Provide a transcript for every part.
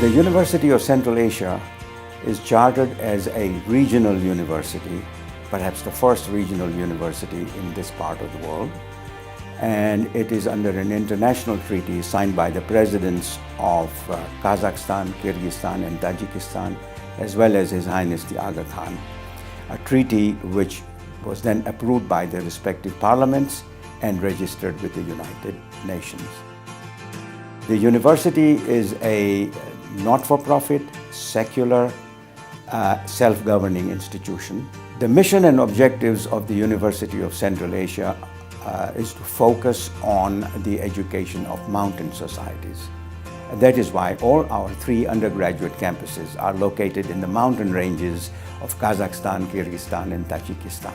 The University of Central Asia is chartered as a regional university, perhaps the first regional university in this part of the world. And it is under an international treaty signed by the presidents of Kazakhstan, Kyrgyzstan and Tajikistan, as well as His Highness the Aga Khan, a treaty which was then approved by the respective parliaments and registered with the United Nations. The university is a not-for-profit, secular, self-governing institution. The mission and objectives of the University of Central Asia is to focus on the education of mountain societies. That is why all our 3 undergraduate campuses are located in the mountain ranges of Kazakhstan, Kyrgyzstan and Tajikistan.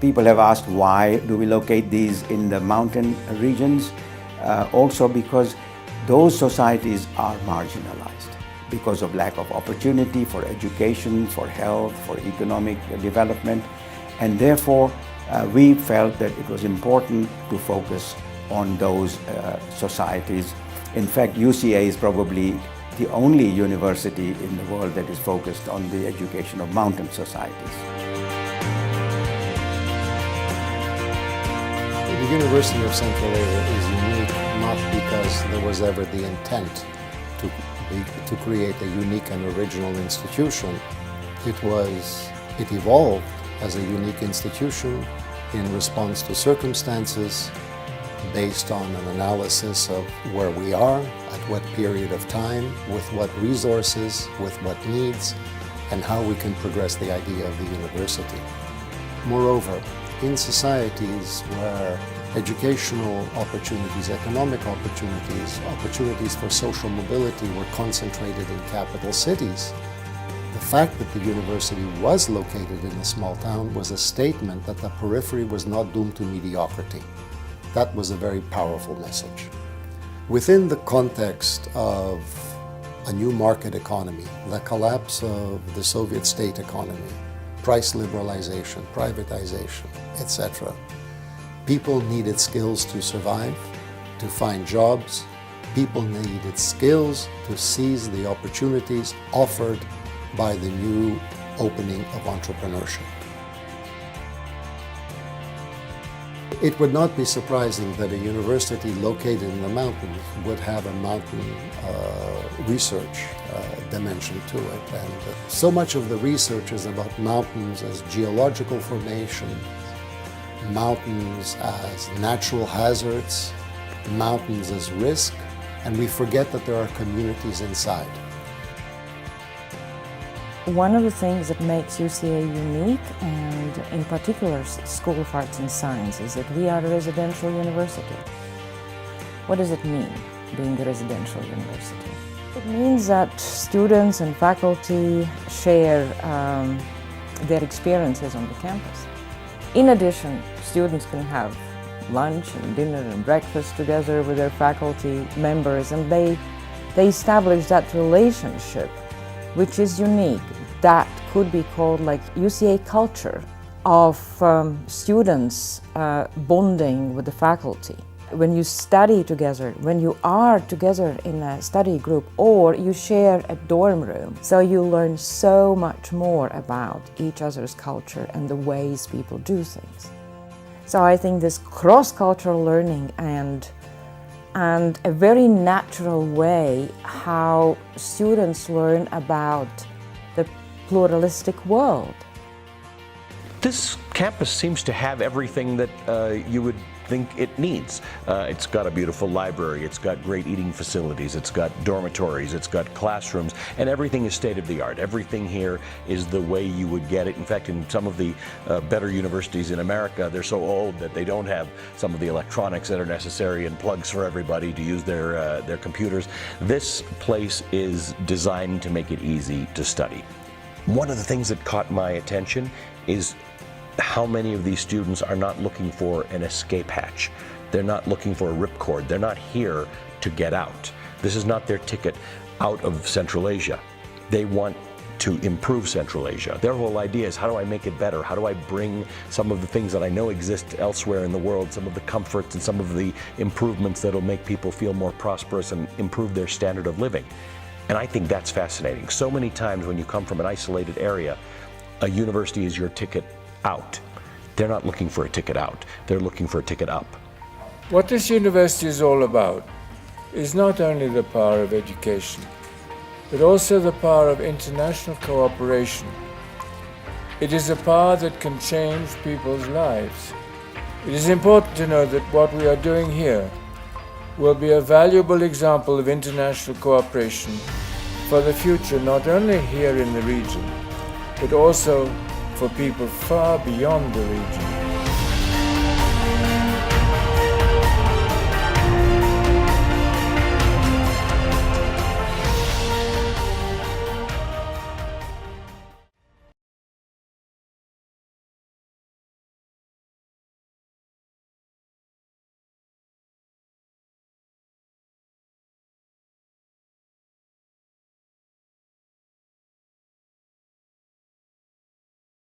People have asked why do we locate these in the mountain regions? Also because those societies are marginalized because of lack of opportunity for education, for health, for economic development, and therefore we felt that it was important to focus on those societies. In fact, UCA is probably the only university in the world that is focused on the education of mountain societies. The University of Central Asia is unique not because there was ever the intent to create a unique and original institution. It evolved as a unique institution in response to circumstances based on an analysis of where we are, at what period of time, with what resources, with what needs, and how we can progress the idea of the university. Moreover, in societies where educational opportunities, economic opportunities, opportunities for social mobility were concentrated in capital cities, the fact that the university was located in a small town was a statement that the periphery was not doomed to mediocrity. That was a very powerful message. Within the context of a new market economy, the collapse of the Soviet state economy, price liberalization, privatization, etc., people needed skills to survive, to find jobs. People needed skills to seize the opportunities offered by the new opening of entrepreneurship. It would not be surprising that a university located in the mountains would have a mountain research dimension to it. And so much of the research is about mountains as geological formation, mountains as natural hazards, mountains as risk, and we forget that there are communities inside. One of the things that makes UCA unique, and in particular School of Arts and Science, is that we are a residential university. What does it mean, being a residential university? It means that students and faculty share their experiences on the campus. In addition, students can have lunch and dinner and breakfast together with their faculty members, and they establish that relationship, which is unique. That could be called like UCA culture of students bonding with the faculty. When you study together, when you are together in a study group, or you share a dorm room, so you learn so much more about each other's culture and the ways people do things. So I think this cross-cultural learning and a very natural way how students learn about the pluralistic world. This campus seems to have everything that you would think it needs. It's got a beautiful library, it's got great eating facilities, it's got dormitories, it's got classrooms, and everything is state-of-the-art. Everything here is the way you would get it. In fact, in some of the better universities in America, they're so old that they don't have some of the electronics that are necessary and plugs for everybody to use their computers. This place is designed to make it easy to study. One of the things that caught my attention is how many of these students are not looking for an escape hatch. They're not looking for a ripcord. They're not here to get out. This is not their ticket out of Central Asia. They want to improve Central Asia. Their whole idea is, how do I make it better? How do I bring some of the things that I know exist elsewhere in the world, some of the comforts and some of the improvements that'll make people feel more prosperous and improve their standard of living? And I think that's fascinating. So many times when you come from an isolated area, a university is your ticket out. They're not looking for a ticket out. They're looking for a ticket up. What this university is all about is not only the power of education, but also the power of international cooperation. It is a power that can change people's lives. It is important to know that what we are doing here will be a valuable example of international cooperation for the future, not only here in the region, but also for people far beyond the region.